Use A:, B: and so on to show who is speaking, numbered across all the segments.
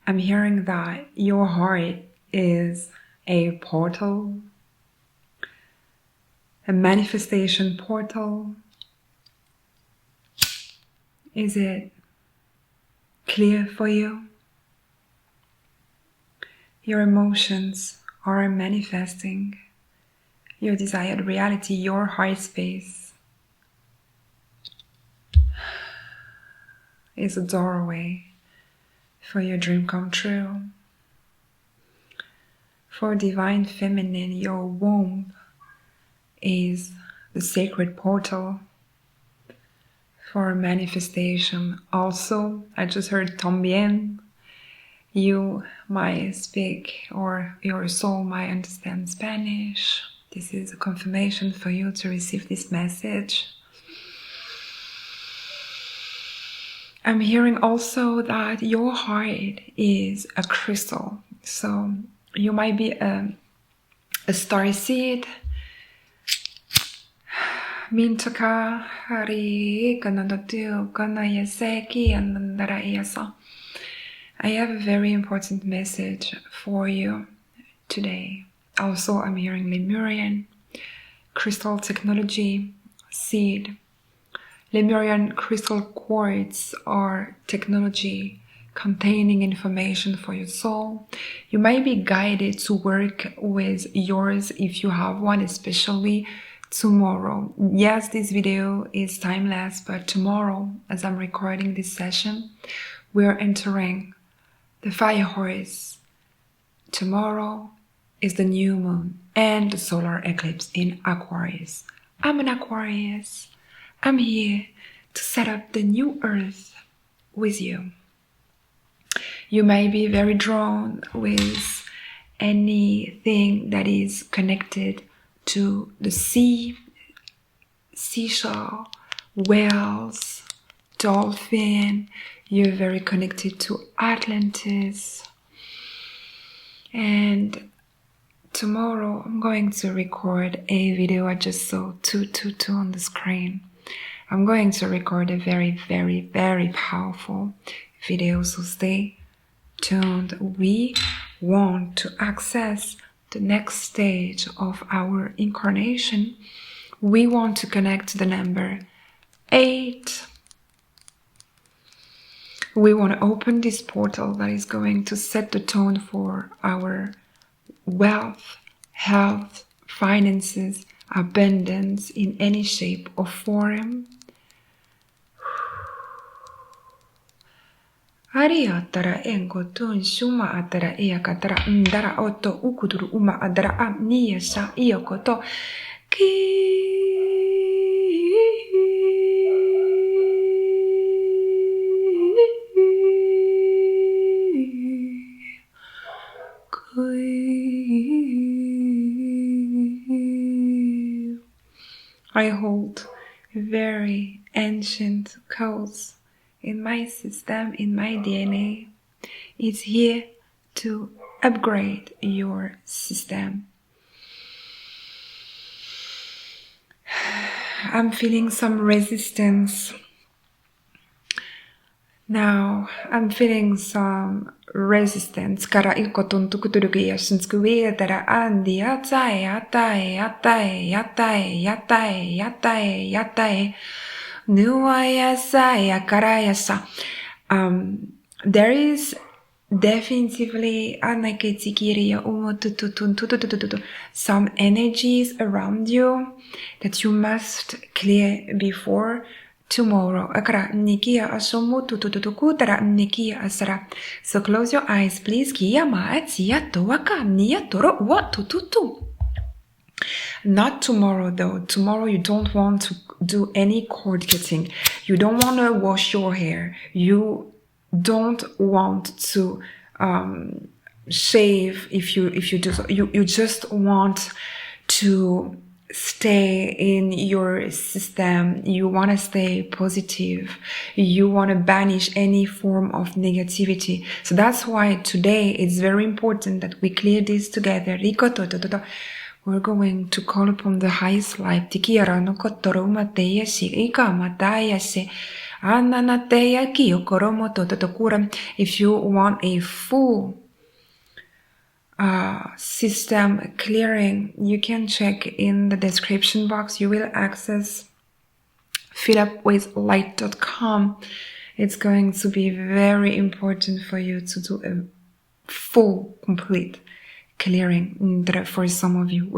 A: I'm hearing that your heart is a portal, a manifestation portal. Is it clear for you? Your emotions are manifesting your desired reality, your heart space is a doorway for your dream come true. For divine feminine, your womb is the sacred portal for manifestation. Also, I just heard también. You might speak, or your soul might understand Spanish. This is a confirmation for you to receive this message. I'm hearing also that your heart is a crystal. So you might be a star seed. Mintaka hari kanadatiu kanayaseki anandaraiyasa. I have a very important message for you today. Also, I'm hearing Lemurian, crystal technology, seed. Lemurian crystal quartz are technology containing information for your soul. You might be guided to work with yours if you have one, especially tomorrow. Yes, this video is timeless, but tomorrow, as I'm recording this session, we're entering the fire horse. Tomorrow is the new moon and the solar eclipse in Aquarius. I'm an Aquarius. I'm here to set up the new earth with you. You may be very drawn with anything that is connected to the sea, seashell, whales, dolphin. You're very connected to Atlantis. And tomorrow I'm going to record a video. I just saw 222 on the screen. I'm going to record a very, very, very powerful video, so stay tuned. We want to access the next stage of our incarnation. We want to connect to the number 8. We want to open this portal that is going to set the tone for our wealth, health, finances, abundance in any shape or form. Ariatara engo tun shuma atara iakatara ndara oto ukuduru uma adara amnia sa iokoto ki. I hold very ancient codes in my system, in my DNA. It's here to upgrade your system. I'm feeling some resistance. Now, I'm feeling some resistance. Kara ikotun tukuturugi yashinskuwe dara andi yatae. Nuayasa karayasa. There is definitively some energies around you that you must clear before tomorrow. So close your eyes, please. Not tomorrow though. Tomorrow you don't want to do any cord cutting. You don't want to wash your hair. You don't want to shave if you do so. You just want to stay in your system. You want to stay positive. You want to banish any form of negativity. So that's why today it's very important that we clear this together. We're going to call upon the highest light. If you want a full system clearing, you can check in the description box. You will access fillupwithlight.com. It's going to be very important for you to do a full, complete clearing for some of you,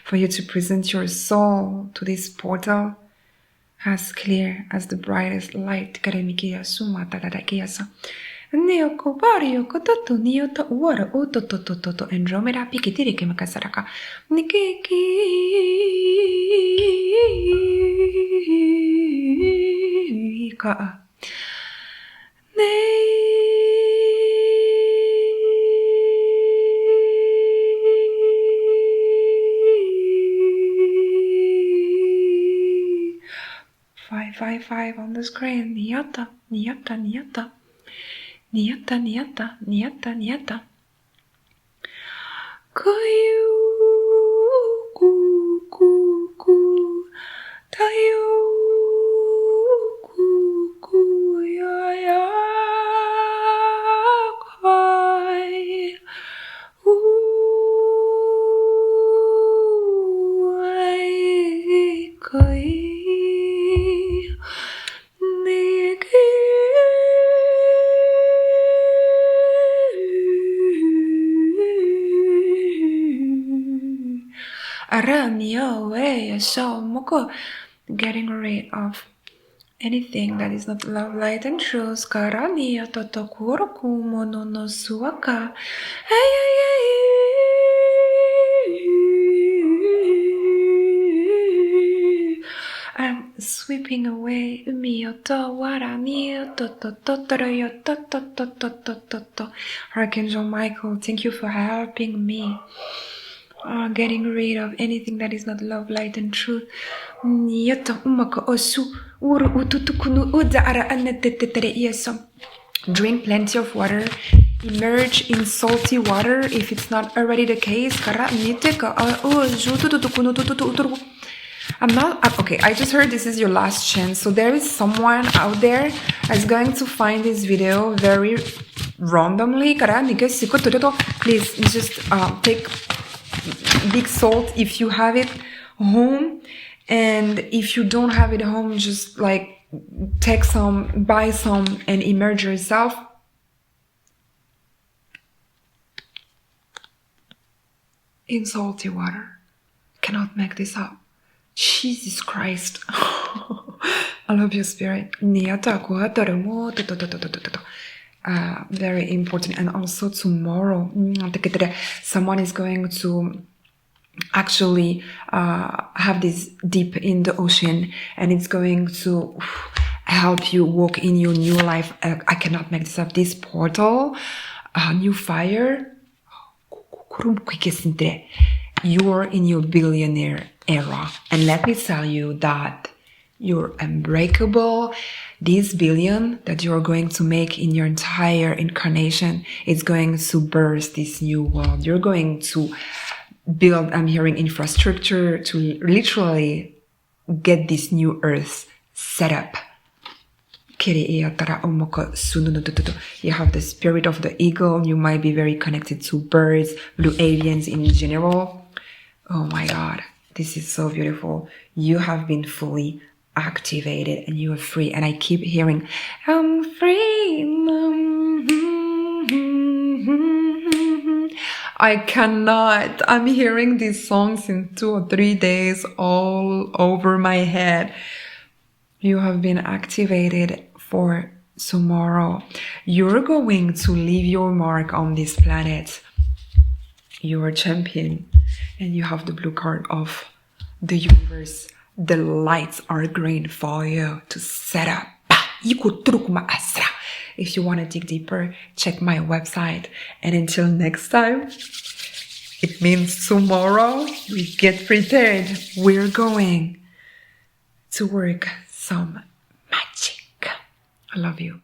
A: for you to present your soul to this portal as clear as the brightest light. Neoko Bario Kototo Nioto Water Ototototo Andromeda Pikitiri Kemakasaraka Nikiki Ka Five on the screen. Niata, niata, niata. Niata, niata, niata, niata. Koyu, ku, ku, ku. Tayu, ku, ku, ya, ya. Kai. Ai, kai. Getting rid of anything that is not love, light, and truth. I'm sweeping away Archangel Michael, thank you for helping me. Getting rid of anything that is not love, light, and truth. Drink plenty of water. Immerse in salty water if it's not already the case. Okay, I just heard this is your last chance. So there is someone out there that's going to find this video very randomly. Please just take big salt if you have it home, and if you don't have it home, just like take some, buy some, and immerse yourself. In salty water. Cannot make this up. Jesus Christ. I love your spirit. Very important. And also tomorrow, someone is going to actually have this deep in the ocean, and it's going to help you walk in your new life. I cannot make this up. This portal, new fire. You're in your billionaire era, and let me tell you that you're unbreakable. This billion that you're going to make in your entire incarnation is going to burst this new world. You're going to build, I'm hearing, infrastructure to literally get this new earth set up. You have the spirit of the eagle. You might be very connected to birds, blue aliens in general. Oh my God, this is so beautiful. You have been fully activated and you are free. And I keep hearing, I'm free. I cannot. I'm hearing these songs in 2 or 3 days all over my head. You have been activated for tomorrow. You're going to leave your mark on this planet. You're a champion, and you have the blue card of the universe. The lights are green for you to set up. If you want to dig deeper, check my website. And until next time, it means tomorrow we get prepared. We're going to work some magic. I love you.